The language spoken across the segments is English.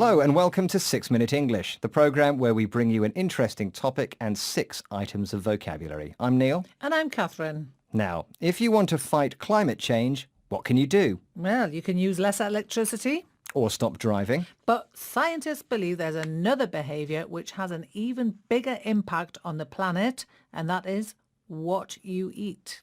Hello and welcome to 6 Minute English, the programme where we bring you an interesting topic and 6 items of vocabulary. I'm Neil. And I'm Catherine. Now, if you want to fight climate change, what can you do? Well, you can use less electricity. Or stop driving? But scientists believe there's another behaviour which has an even bigger impact on the planet, and that is what you eat.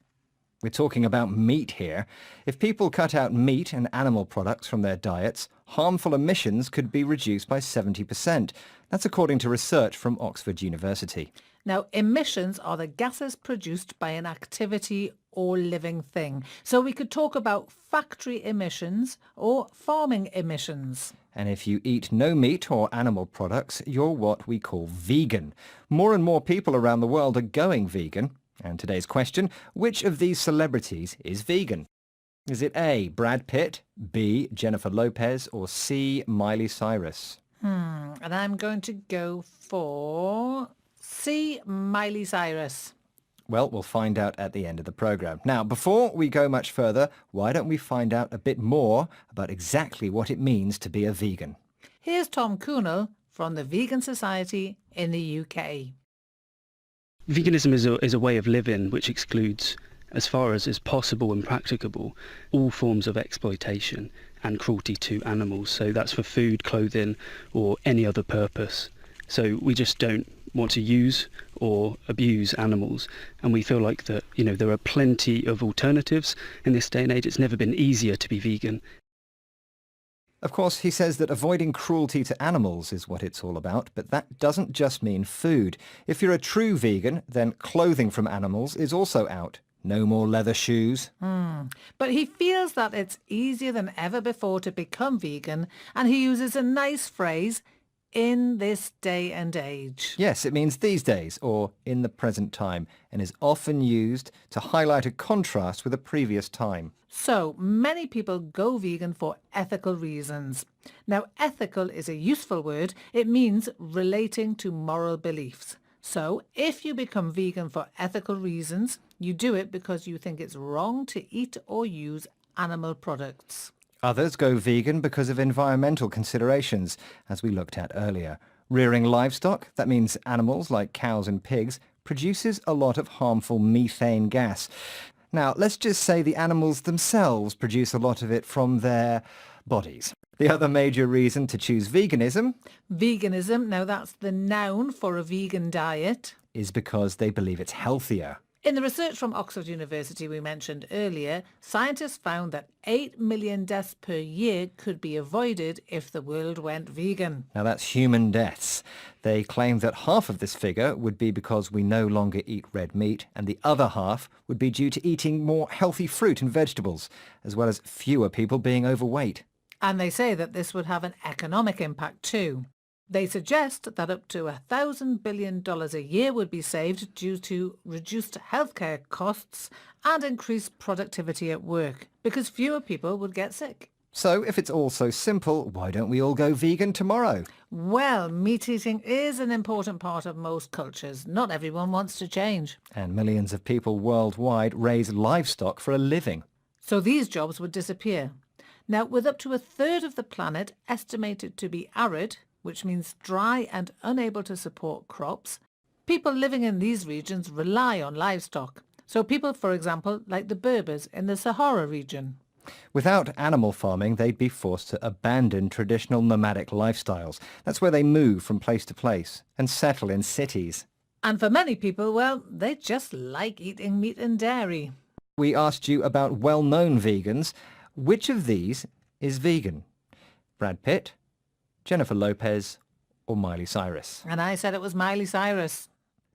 We're talking about meat here. If people cut out meat and animal products from their diets, harmful emissions could be reduced by 70%. That's according to research from Oxford University. Now, emissions are the gases produced by an activity or living thing. So we could talk about factory emissions or farming emissions. And if you eat no meat or animal products, you're what we call vegan. More and more people around the world are going vegan. And today's question, which of these celebrities is vegan? Is it A, Brad Pitt, B, Jennifer Lopez, or C, Miley Cyrus? And I'm going to go for C, Miley Cyrus. Well, we'll find out at the end of the programme. Now, before we go much further, why don't we find out a bit more about exactly what it means to be a vegan? Here's Tom Kuhnel from the Vegan Society in the UK. Veganism is a way of living which excludes, as far as is possible and practicable, all forms of exploitation and cruelty to animals. So that's for food, clothing, or any other purpose. So we just don't want to use or abuse animals, and we feel like that, there are plenty of alternatives in this day and age. It's never been easier to be vegan. Of course, he says that avoiding cruelty to animals is what it's all about, but that doesn't just mean food. If you're a true vegan, then clothing from animals is also out. No more leather shoes. But he feels that it's easier than ever before to become vegan, and he uses a nice phrase, in this day and age. Yes, it means these days, or in the present time, and is often used to highlight a contrast with a previous time. So, many people go vegan for ethical reasons. Now, ethical is a useful word. It means relating to moral beliefs. So, if you become vegan for ethical reasons, you do it because you think it's wrong to eat or use animal products. Others go vegan because of environmental considerations, as we looked at earlier. Rearing livestock, that means animals like cows and pigs, produces a lot of harmful methane gas. Now, let's just say the animals themselves produce a lot of it from their bodies. The other major reason to choose veganism... Veganism, now that's the noun for a vegan diet. ...is because they believe it's healthier. In the research from Oxford University we mentioned earlier, scientists found that 8 million deaths per year could be avoided if the world went vegan. Now that's human deaths. They claim that half of this figure would be because we no longer eat red meat, and the other half would be due to eating more healthy fruit and vegetables, as well as fewer people being overweight. And they say that this would have an economic impact too. They suggest that up to $1,000 billion a year would be saved due to reduced healthcare costs and increased productivity at work, because fewer people would get sick. So if it's all so simple, why don't we all go vegan tomorrow? Well, meat eating is an important part of most cultures. Not everyone wants to change. And millions of people worldwide raise livestock for a living. So these jobs would disappear. Now, with up to a third of the planet estimated to be arid, which means dry and unable to support crops, people living in these regions rely on livestock. So people, for example, like the Berbers in the Sahara region. Without animal farming, they'd be forced to abandon traditional nomadic lifestyles. That's where they move from place to place and settle in cities. And for many people, well, they just like eating meat and dairy. We asked you about well-known vegans. Which of these is vegan? Brad Pitt, Jennifer Lopez, or Miley Cyrus? And I said it was Miley Cyrus.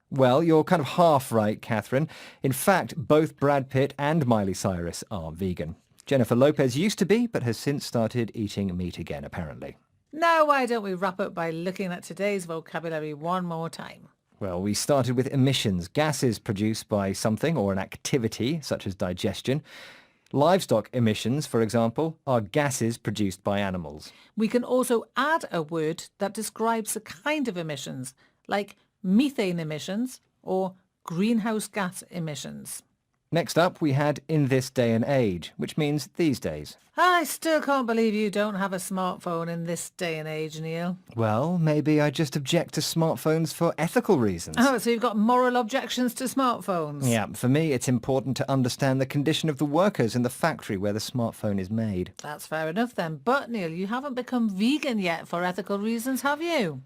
Well, you're kind of half right, Catherine. In fact, both Brad Pitt and Miley Cyrus are vegan. Jennifer Lopez used to be, but has since started eating meat again, apparently. Now, why don't we wrap up by looking at today's vocabulary one more time? Well, we started with emissions, gases produced by something or an activity, such as digestion. Livestock emissions, for example, are gases produced by animals. We can also add a word that describes a kind of emissions, like methane emissions or greenhouse gas emissions. Next up, we had in this day and age, which means these days. I still can't believe you don't have a smartphone in this day and age, Neil. Well, maybe I just object to smartphones for ethical reasons. Oh, so you've got moral objections to smartphones? Yeah, for me, it's important to understand the condition of the workers in the factory where the smartphone is made. That's fair enough then. But, Neil, you haven't become vegan yet for ethical reasons, have you?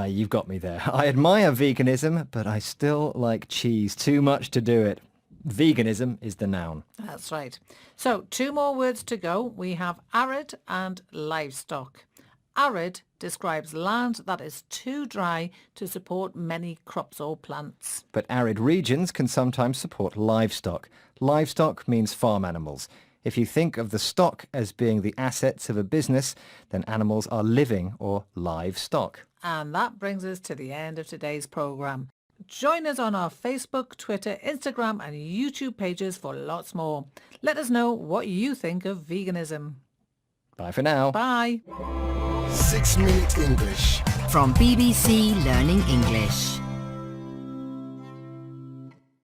You've got me there. I admire veganism, but I still like cheese too much to do it. Veganism is the noun. That's right. So 2 more words to go. We have arid and livestock. Arid describes land that is too dry to support many crops or plants. But arid regions can sometimes support livestock. Livestock means farm animals. If you think of the stock as being the assets of a business, then animals are living or livestock. And that brings us to the end of today's programme. Join us on our Facebook, Twitter, Instagram and YouTube pages for lots more. Let us know what you think of veganism. Bye for now. Bye. 6 Minute English. From BBC Learning English.